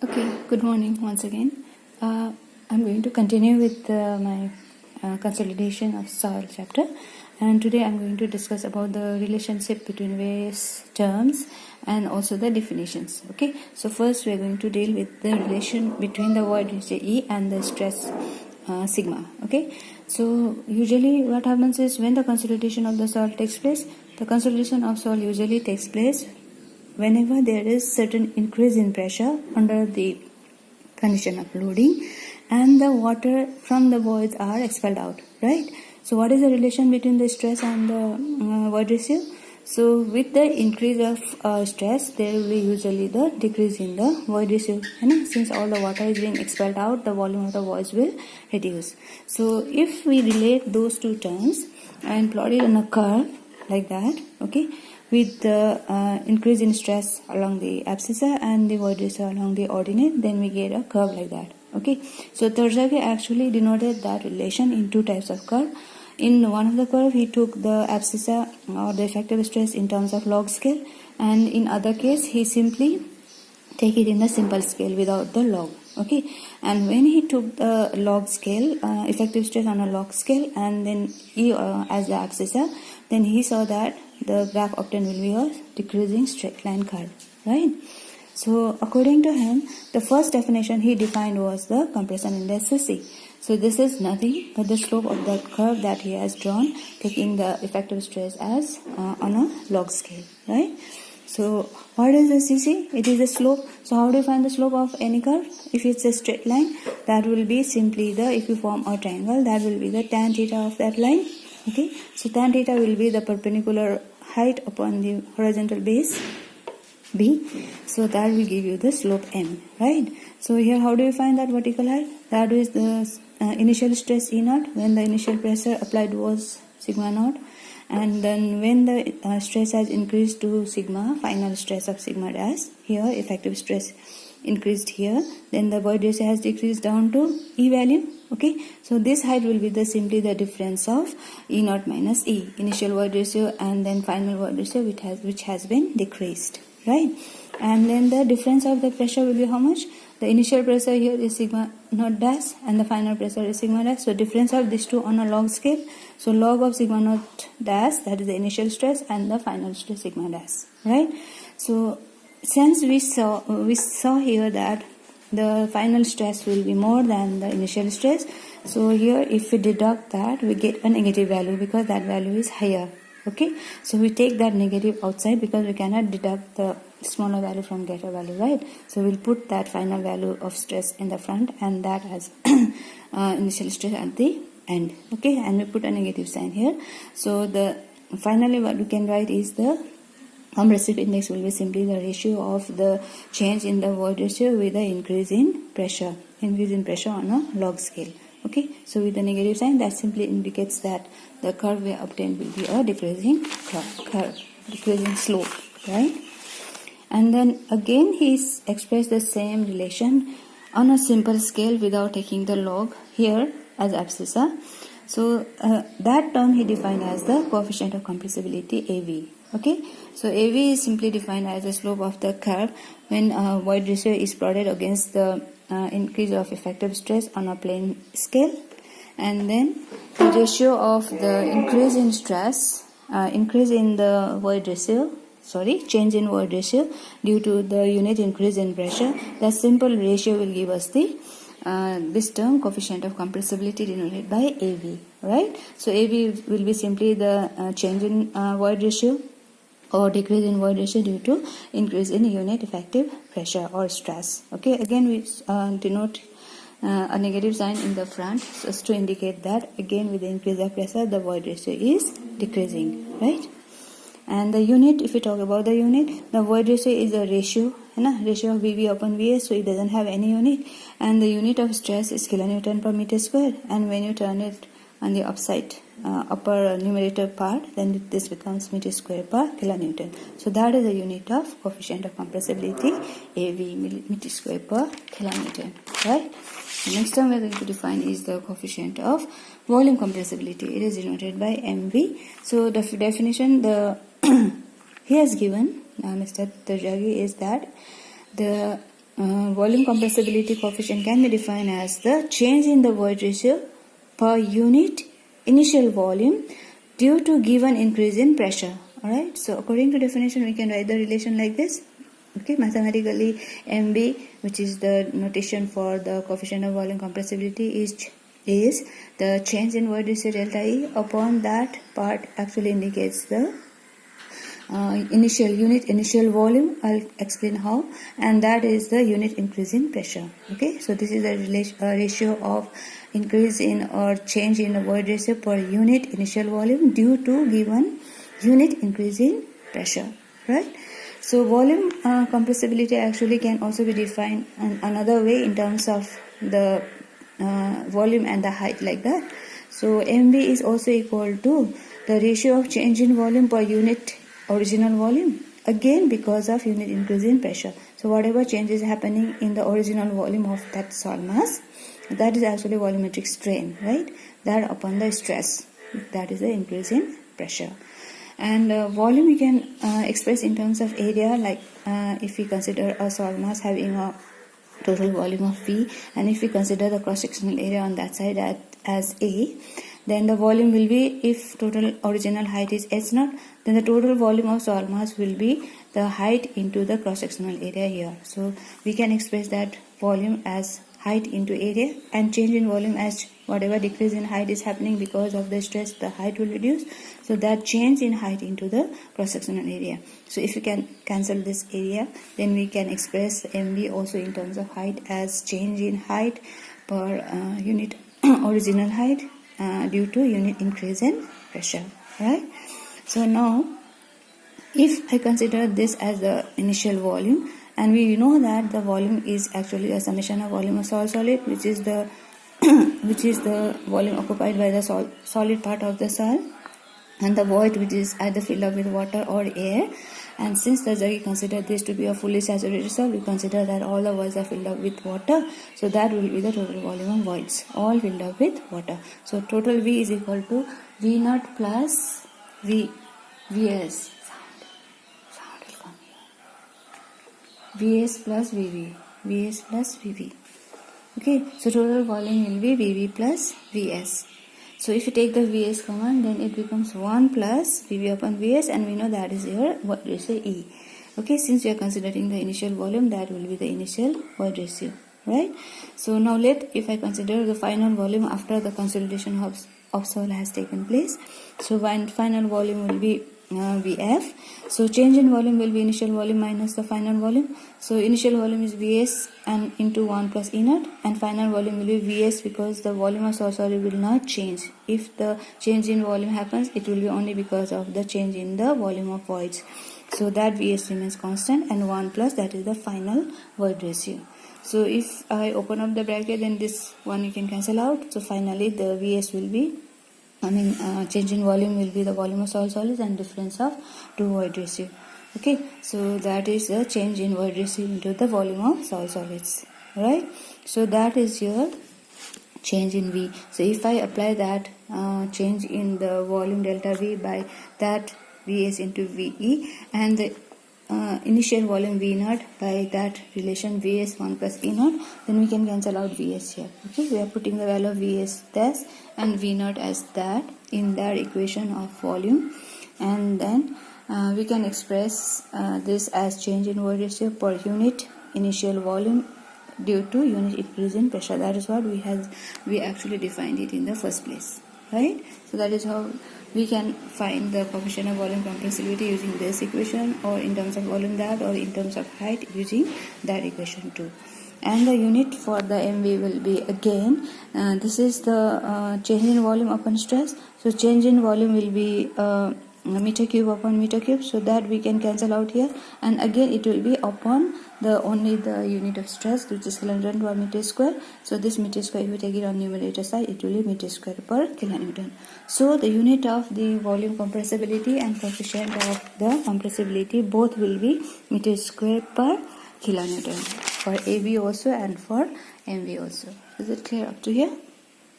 Okay, good morning once again. I'm going to continue with my consolidation of soil chapter, and today I'm going to discuss about the relationship between various terms and also the definitions. Okay, so first we're going to deal with the relation between the void ratio E and the stress sigma. Okay, so usually what happens is when the consolidation of the soil takes place, the consolidation of soil usually takes place whenever there is certain increase in pressure under the condition of loading and the water from the voids are expelled out, right? So what is the relation between the stress and the void ratio? So with the increase of stress, there will be usually the decrease in the void ratio. And since all the water is being expelled out, the volume of the voids will reduce. So if we relate those two terms and plot it on a curve like that, okay, with the increase in stress along the abscissa and the void ratio along the ordinate, then we get a curve like that. Okay, so Terzaghi actually denoted that relation in two types of curve. In one of the curve, he took the abscissa or the effective stress in terms of log scale, and in other case, he simply take it in the simple scale without the log. Okay, and when he took the log scale, effective stress on a log scale, and then he as the abscissa, then he saw that the graph obtained will be a decreasing straight line curve, right? So according to him, the first definition he defined was the compression index C. So this is nothing but the slope of that curve that he has drawn, taking the effective stress as on a log scale, right? So what is the CC? It is the slope. So how do you find the slope of any curve? If it's a straight line, that will be simply the, if you form a triangle, that will be the tan theta of that line. Okay, so tan theta will be the perpendicular height upon the horizontal base B. So that will give you the slope M, right? So here how do you find that vertical height? That is the initial stress E naught when the initial pressure applied was sigma naught, and then when the stress has increased to sigma, final stress of sigma dash, here effective stress increased here, then the void ratio has decreased down to E value. Okay, so this height will be the simply the difference of E naught minus E, initial void ratio and then final void ratio which has been decreased, right? And then the difference of the pressure will be how much? The initial pressure here is sigma naught dash and the final pressure is sigma dash. So difference of these two on a log scale. So log of sigma naught dash, that is the initial stress, and the final stress sigma dash, right? So since we saw here that the final stress will be more than the initial stress, so here if we deduct that, we get a negative value because that value is higher. Okay, so we take that negative outside because we cannot deduct the smaller value from greater value, right? So we'll put that final value of stress in the front and that as initial stress at the end. Okay, and we put a negative sign here. So the finally what we can write is the compressive index will be simply the ratio of the change in the void ratio with the increase in pressure on a log scale. Okay, so with the negative sign, that simply indicates that the curve we obtained will be a decreasing curve, decreasing slope, right? And then again he's expressed the same relation on a simple scale without taking the log here as abscissa. So that term he defined as the coefficient of compressibility AV. Okay, so AV is simply defined as the slope of the curve when void ratio is plotted against the increase of effective stress on a plane scale, and then the ratio of the increase in stress, increase in the void ratio, change in void ratio due to the unit increase in pressure. That simple ratio will give us the this term coefficient of compressibility denoted by AV, right? So AV will be simply the change in void ratio or decrease in void ratio due to increase in unit effective pressure or stress. Okay, again we denote a negative sign in the front just to indicate that again with the increase of pressure the void ratio is decreasing, right? And the unit, if we talk about the unit, the void ratio is a ratio of VV upon VS, so it doesn't have any unit, and the unit of stress is kilonewton per meter square, and when you turn it on the upper numerator part, then this becomes meter square per kilonewton. So that is the unit of coefficient of compressibility, AV, meter square per kilonewton, right? The next term we are going to define is the coefficient of volume compressibility. It is denoted by MV. So the definition he has given, Mr. Terzaghi, is that the volume compressibility coefficient can be defined as the change in the void ratio per unit initial volume due to given increase in pressure. Alright, so according to definition we can write the relation like this. Okay, mathematically MV, which is the notation for the coefficient of volume compressibility, is the change in void ratio delta E upon that part actually indicates the initial volume. I'll explain how, and that is the unit increase in pressure. Okay, so this is a ratio of increase in or change in the void ratio per unit initial volume due to given unit increase in pressure, right? So volume compressibility actually can also be defined in another way in terms of the volume and the height, like that. So MV is also equal to the ratio of change in volume per unit original volume, again because of unit increase in pressure. So whatever change is happening in the original volume of that soil mass, that is actually volumetric strain, right? That upon the stress, that is the increase in pressure. And volume we can express in terms of area, like if we consider a soil mass having a total volume of V, and if we consider the cross-sectional area on that side as A, then the volume will be, if total original height is H0, then the total volume of soil mass will be the height into the cross-sectional area here. So we can express that volume as height into area, and change in volume as whatever decrease in height is happening because of the stress, the height will reduce. So that change in height into the cross-sectional area. So if we can cancel this area, then we can express MV also in terms of height as change in height per unit original height due to unit increase in pressure, right? So now if I consider this as the initial volume, and we know that the volume is actually a summation of volume of solid, which is the volume occupied by the solid part of the soil, and the void, which is either filled up with water or air. And since we consider this to be a fully saturated soil, we consider that all the voids are filled up with water. So that will be the total volume of voids, all filled up with water. So total V is equal to V naught plus VS. Vs plus Vv, Vs plus Vv. Okay, so total volume will be Vv plus Vs. So if you take the Vs common, then it becomes 1 plus Vv upon Vs, and we know that is your void ratio E. Okay, since we are considering the initial volume, that will be the initial void ratio, right? So now if I consider the final volume after the consolidation of soil has taken place. So final volume will be Vf. So change in volume will be initial volume minus the final volume. So initial volume is Vs and into 1 plus E naught, and final volume will be Vs because the volume of soil solid will not change. If the change in volume happens, it will be only because of the change in the volume of voids. So that Vs remains constant, and 1 plus, that is the final void ratio. So if I open up the bracket, then this one you can cancel out. So finally the Vs will be, change in volume will be the volume of soil solids and difference of two void ratio. Okay, so that is the change in void ratio into the volume of soil solids, right? So that is your change in V. So if I apply that change in the volume delta V by that Vs into Ve, and the initial volume V naught by that relation Vs 1 plus E naught, then we can cancel out Vs here. Okay, we are putting the value of Vs this and V naught as that in that equation of volume, and then we can express this as change in void ratio per unit initial volume due to unit increase in pressure. That is what we actually defined it in the first place, right? So that is how we can find the coefficient of volume compressibility using this equation, or in terms of volume that, or in terms of height using that equation too. And the unit for the MV will be, again, this is the change in volume upon stress. So change in volume will be meter cube upon meter cube, so that we can cancel out here, and again it will be upon only the unit of stress, which is kilonewton per meter square. So this meter square, if you take it on numerator side, it will be meter square per kilonewton. So the unit of the volume compressibility and coefficient of the compressibility both will be meter square per kilonewton for AB also and for MV also. Is it clear up to here?